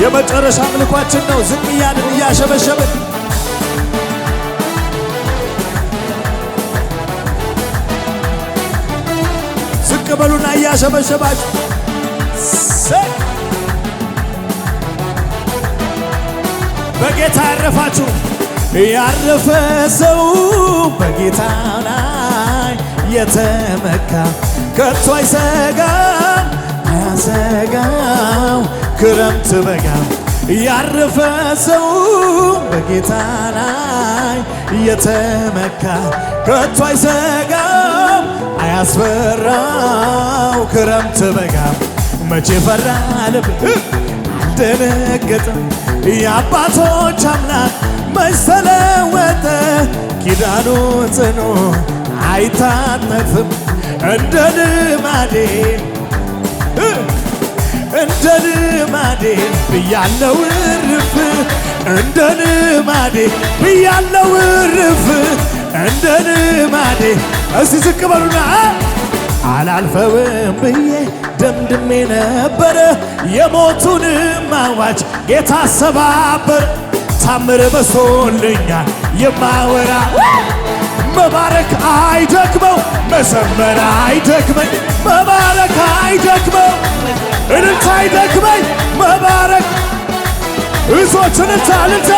የመጨረሻ አምልኳችን ነው። ዝቅ እያልን እያሸበሸብን ዝቅ በሉና እያሸበሸባችሁ በጌታ ያረፋችሁ ያረፈ ሰው በጌታ ላይ የተመካ ከቶ አይሰጋም አያሰጋው ክረምት በጋ ያረፈ ሰው በጌታ ላይ የተመካ ከቶ አይሰጋም አያስፈራው ክረምት በጋ መቼ ፈራ ልብ አልደነገጠም የአባቶች አምላክ መች ተለወጠ ኪዳኑ ጽኑ አይታጠፍም እንደ ልማዴ ብያለው እርፍ እንደ ልማዴ ብያለው እርፍ እንደ ልማዴ እስቲ ዝቅ በሉና አላልፈውም ብዬ ደምድሜ ነበረ የሞቱንም አዋጅ ጌታ ሰባበር ታምር በሶልኛል የማወራ መባረክ አይደክመው መዘመር አይደክመኝ መባረክ አይደክመው እልልታ አይደክመኝ መባረክ እዞች እልልታ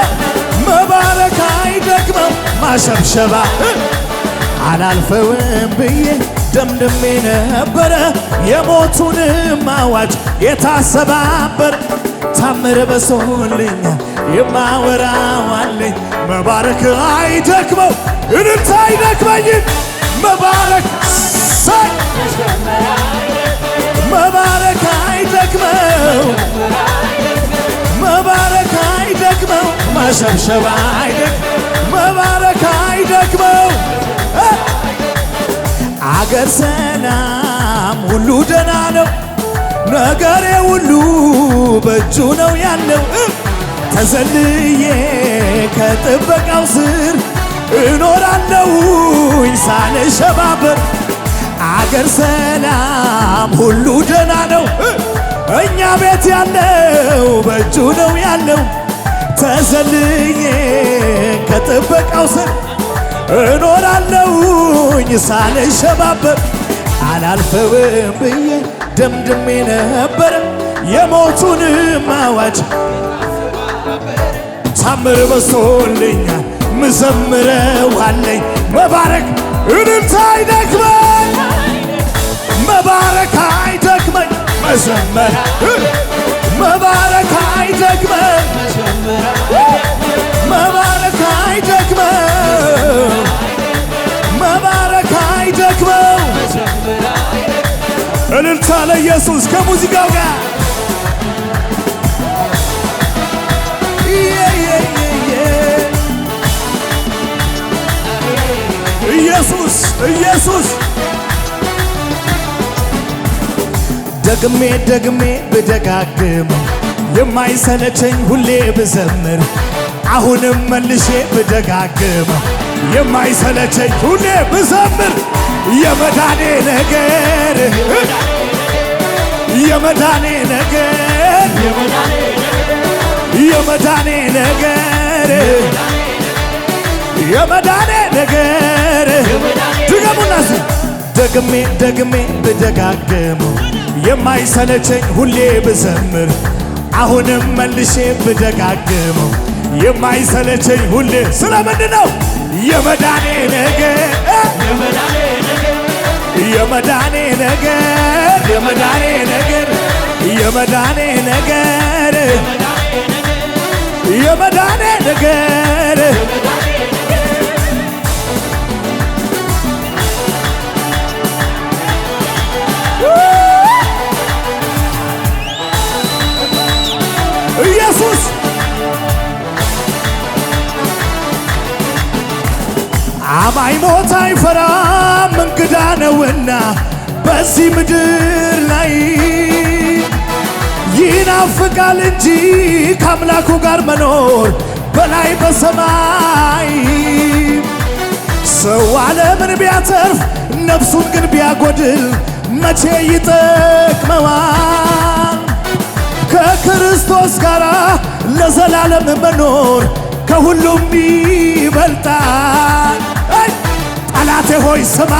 መባረክ አይደክመው ማሸብሸባ አላልፈውም ብዬ ደምድሜ ነበረ የሞቱንም አዋጅ የታሰባበር ታምር በሶልኛል የማወራው አለኝ መባረክ አይደክመው እልልታ አይደክመኝ መባረክ መባረክ አይደክመው መባረክ አይደክመው ማሸብሸባ አይደክመው መባረክ አይደክመው አገር ሰላም ሁሉ ደህና ነው ነገሬ ሁሉ በእጁ ነው ያለው ተዘልዬ ከጥበቃው ስር እኖራለሁኝ ሳልሸባበር አገር ሰላም ሁሉ ደህና ነው እኛ ቤት ያለው በእጁ ነው ያለው ተዘልዬ ከጥበቃው ስር እኖራለሁኝ ሳልሸባበር አላልፈውም ብዬ ደምድሜ ነበረ የሞቱንም አዋጅ ታምር በሶልኛል ምዘምረው አለኝ መባረክ እልልታ አይደክመኝ መባረክ አይደክመኝ መዘመር መባረክ አይደክመኝ መባረክ አይደክመው መባረክ አይደክመው እልልታ ለኢየሱስ ከሙዚቃው ጋር ኢየሱስ ኢየሱስ ደግሜ ብደጋግመው የማይሰለቸኝ ሁሌ ብዘምር አሁንም መልሼ ብደጋግመው የማይሰለቸኝ ሁሌ ብዘምር የመዳኔ ነገር የመዳኔ ነገር የመዳኔ ነገር የመዳኔ ነገር ድገሙና ደግሜ ብደጋግመው የማይሰለቸኝ ሁሌ ብዘምር አሁንም መልሼ ብደጋግመው የማይሰለቸኝ ሁሌ ስለምንድነው የመዳኔ ነገር የመዳኔ ነገር የመዳኔ ነገር የመዳኔ ነገር የመዳኔ ነገር ኢየሱስ አማኝ ሞት አይፈራም እንግዳ ነውና በዚህ ምድር ላይ ይናፍቃል እንጂ ከአምላኩ ጋር መኖር በላይ በሰማይ ሰው ዓለምን ቢያተርፍ ነፍሱን ግን ቢያጎድል መቼ ይጠቅመዋል? ከክርስቶስ ጋር ለዘላለም መኖር ከሁሉም ይበልጣል። ጠላቴ ሆይ ስማ፣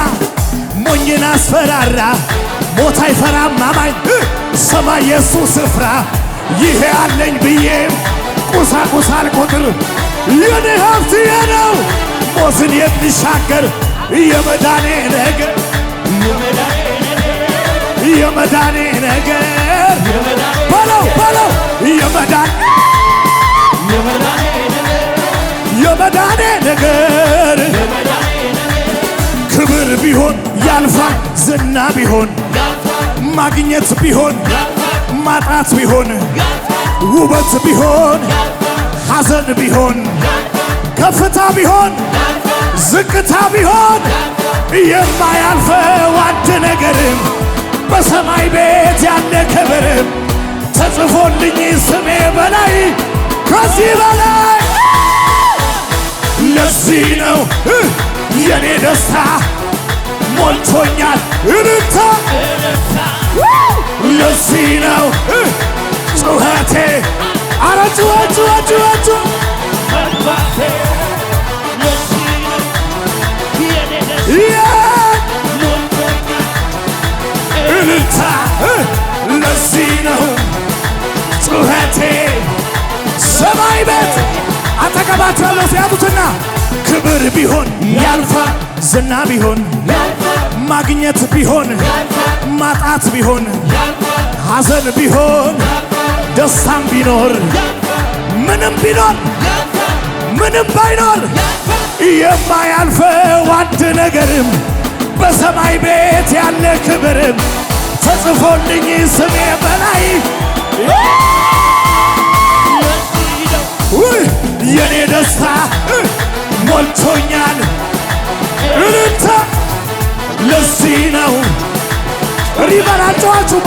ሞኝን አስፈራራ፣ ሞት አይፈራም አማኝ ሰማይ የሱ ስፍራ። ይሄ አለኝ ብዬም ቁሳቁስ አልቆጥር፣ የኔ ሀብት ነው ሞትን የሚሻገር የመዳኔ ነገር የመዳኔ ነገር በለው በለው የመዳኔ ነገር ክብር ቢሆን ያልፋል፣ ዝና ቢሆን ማግኘት ቢሆን ማጣት ቢሆን ውበት ቢሆን ሐዘን ቢሆን ከፍታ ቢሆን ዝቅታ ቢሆን የማያልፈው አንድ ነገርም በሰማይ ቤት ያለ ክብርም ተጽፎልኝ ስሜ በላይ ከዚህ በላይ ለዚህ ነው የኔ ደስታ ሞልቶኛል እልልታ ለዚህ ነው ጩኸቴ አረ ጩኸቱ እልልታ ለዚህ ነው ጩኸቴ ሰማይ ቤት አጠገባቸው ያለው ሲያጡትና ክብር ቢሆን ያልፋል፣ ዝና ቢሆን ማግኘት ቢሆን ማጣት ቢሆን ሐዘን ቢሆን ደስታም ቢኖር ምንም ቢኖር ምንም ባይኖር የማያልፈው አንድ ነገርም በሰማይ ቤት ያለ ክብርም ተጽፎልኝ ስሜ በላይ የኔ ደስታ ሞልቶኛል እልልታ ለዚህ ነው ሪቨር አልጨዋችሁም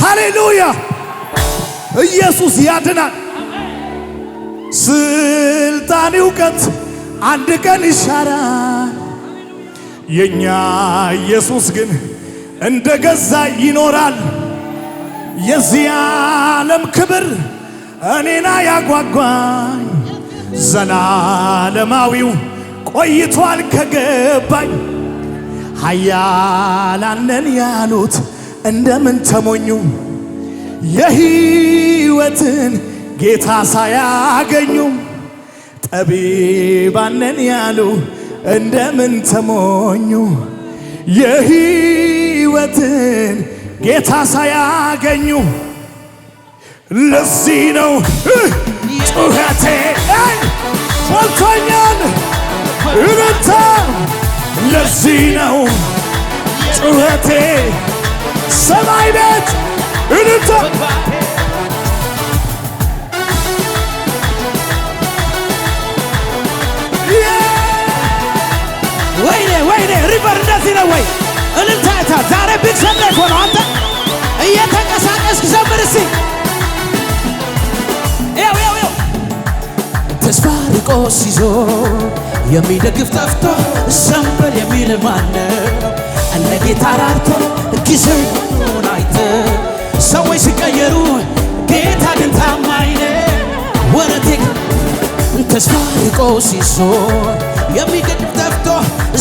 ሃሌሉያ ኢየሱስ ያድናል። ስልጣን እውቀት አንድ ቀን ይሻራል። የኛ ኢየሱስ ግን እንደገዛ ይኖራል። የዚህ ዓለም ክብር እኔና ያጓጓኝ ዘላለማዊው ቆይቷል ከገባኝ። ኃያላንን ያሉት እንደምን ተሞኙ የሕይወትን ጌታ ሳያገኙ። ጠቢባንን ያሉ እንደምን ተሞኙ የሕይወትን ጌታ ሳያገኙ። ለዚህ ነው ጩኸቴ ሞልቶኛል እልልታ። ለዚህ ነው ጩኸቴ ሰማይ ቤት እልልታ። ወይኔ ሪቨር እንደዚህ ነው ወይ? እልልታ ዛሬ ቢግ ሰንደይ እኮ ነው። አንተ እየተንቀሳቀስክ ዘምር እስኪ። ይኸው ተስፋ ርቆ ሲዞር የሚደግፍ ጠፍቶ ዘንበል የሚል ማነው? እነ ጌታ ራርቶ ጊዜውን አይተ ሰዎች ሲቀየሩ ጌታ ግን ታማኝ ነው። ወረቴ ተስፋ ርቆ ሲዞር የሚደግፍ ጠፍቶ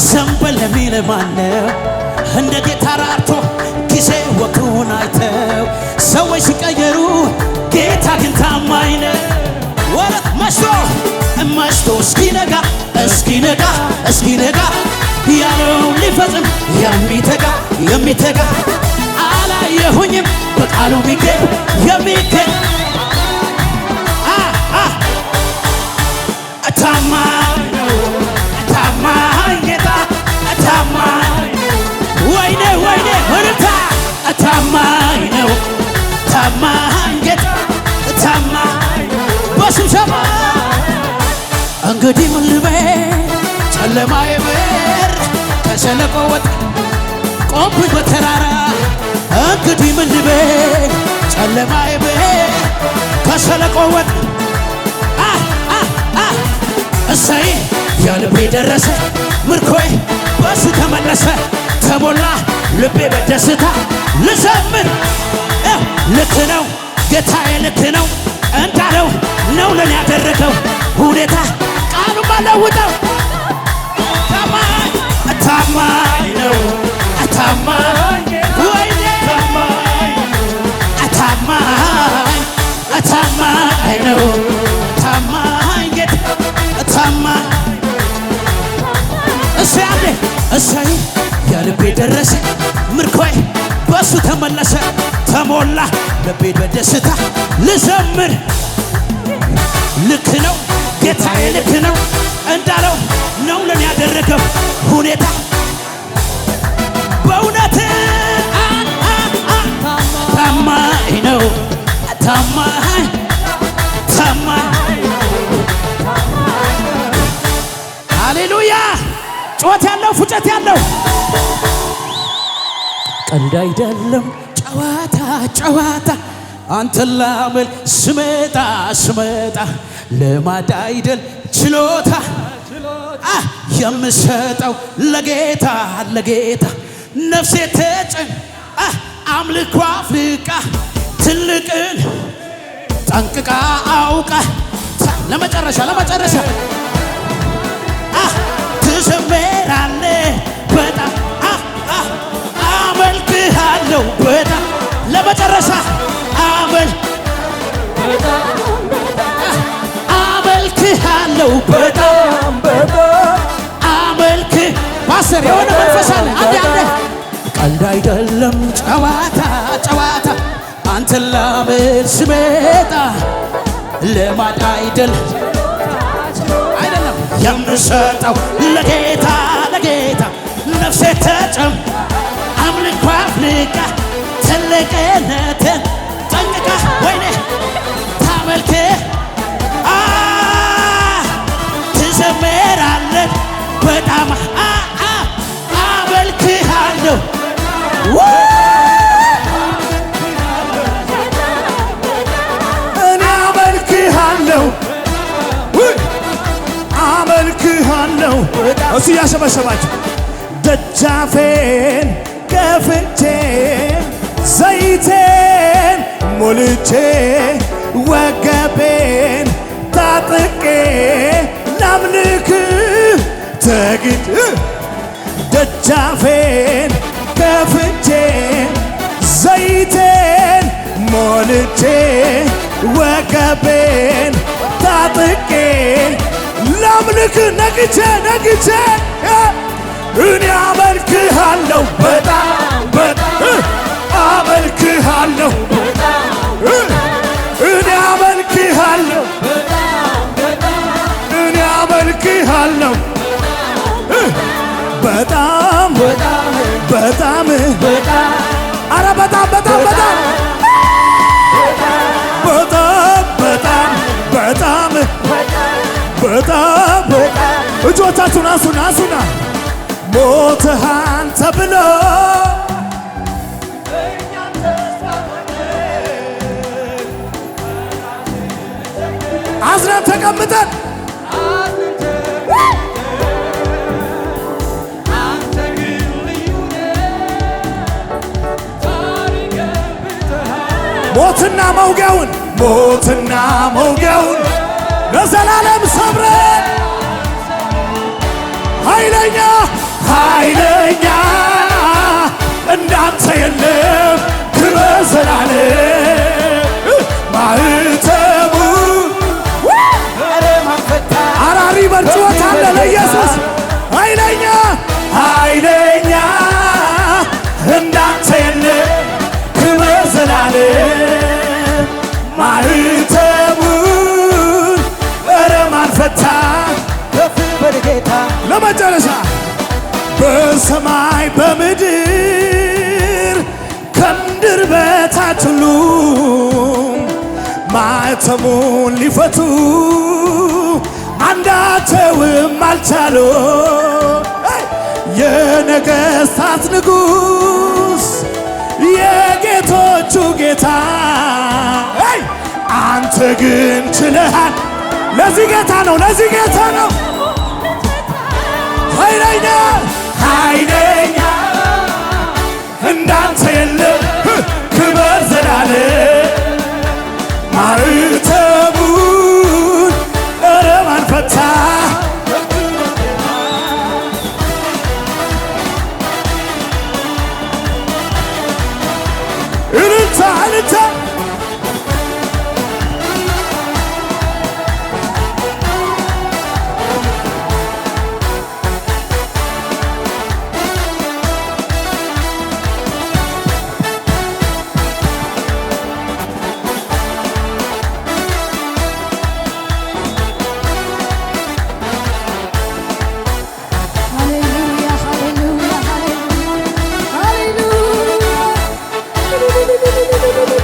ዘንበል የሚል ማነው? እንደ ጌታ ራርቶ ጊዜ ወቅቱን አይተው ሰዎች ሲቀየሩ ጌታ ግን ታማኝ ነው። ወረት መሽቶ እስኪነጋ ያለውን ሊፈጽም የሚተጋ አላየሁኝም በቃሉ የሚገኝ ታማኝ ጌታ ታማኝ ወይኔ እርታ ታማኝ ነው ታማኝ ጌታ ታማኝ በስብሰባ እንግዲህ ምን ልበል ጨለማዬ በር ከሸለቆ ወጥ ቆምኩኝ በተራራ እንግዲህ ምን ልበል ጨለማዬ በር ከሸለቆ ወጥ እሰይ የልቤ ደረሰ ምርኮይ በሱ ተመለሰ ተሞላ ልቤ በደስታ ልዘምር ልክ ነው ጌታዬ ልክ ነው እንዳለው ነው ለኔ ያደረገው ሁኔታ ቃሉ ማለውጠው ታማኝ ነው ታማኝ ወይኔ ታማኝ ነው ታማኝ ጌታ ታማኝ እሰይ የልቤ ደረሰ ምርኮይ በሱ ተመለሰ ተሞላ ልቤ በደስታ ልዘምር ልክ ነው ጌታዬ ልክ ነው እንዳለው ነው ለኔ ያደረገው ሁኔታ በእውነት ታማኝ ነው ታማኝ ሃሌሉያ ጩኸት ያለው ፉጨት ያለው ቀልድ አይደለም ጨዋታ አንተን ላመል ስመጣ ልማድ አይደል ችሎታ የምሰጠው ለጌታ ነፍሴ ተጨን አምልኮ አፍልቃ ትልቅን ጠንቅቃ አውቃ ለመጨረሻ ትዘምራለ በጣም አመልክሃለሁ በጣም ለመጨረሻ አመልክሃለሁ በጣም ፓስተር የሆነ መንፈስ አለ አንዴ ቀልድ አይደለም ጨዋታ አንተን ላመል ስመጣ ልማድ አይደለም የምሰጠው ለጌታ ነፍሴ ተጨም አምልኮ አፍልቃ ትልቅነትን ጠንቅቃ ወይኔ ታመልክ ትዘምራለህ በጣም አመልክሃለሁ እኔ አመልክሃለሁ እሱ ያሸበሸባችሁ ደጃፌን ከፍቼ ዘይቴን ሞልቼ ወገቤን ታጥቄ ላምልክ ተግድ ደጃፌን ከፍቼ ዘይቴን ሞልቼ ወገቤን ታጥቄ ላምልክ ነግቼ እኔ አመልክሃለሁ በጣም አመልክሃለሁ እኔ አመልክሃለሁ በጣም አረ በጣም እጆቻችሁን አንሱና ሞትሃን ተብሎ አዝነን ተቀምጠን ሞትና መውጊያውን ለዘላለም ሰብረን ኃይለኛ እንዳንተ የለም ክብር ዘላለም ማህተሙ አራሪ በርጭወት አለ ለኢየሱስ ኃይለኛ እንዳንተ የለም ክብር ዘላለም ማህተሙን ኧረ ማን ፈታ በጌታ ለመጨረሻ በሰማይ በምድር ከምድር በታች ሁሉ ማኅተሙን ሊፈቱ አንዳቸውም አልቻሉ። የነገሥታት ንጉሥ የጌቶቹ ጌታ አንተ ግን ችለሃል ለዚህ ጌታ ነው፣ ለዚህ ጌታ ነው። ኃይለኛ ኃይለኛ እንዳንተ የለም ክብር ዘላለም ማዕተቡን ኧረ ማን ፈታ? እልልታ እልልታ Hallelujah, hallelujah, hallelujah.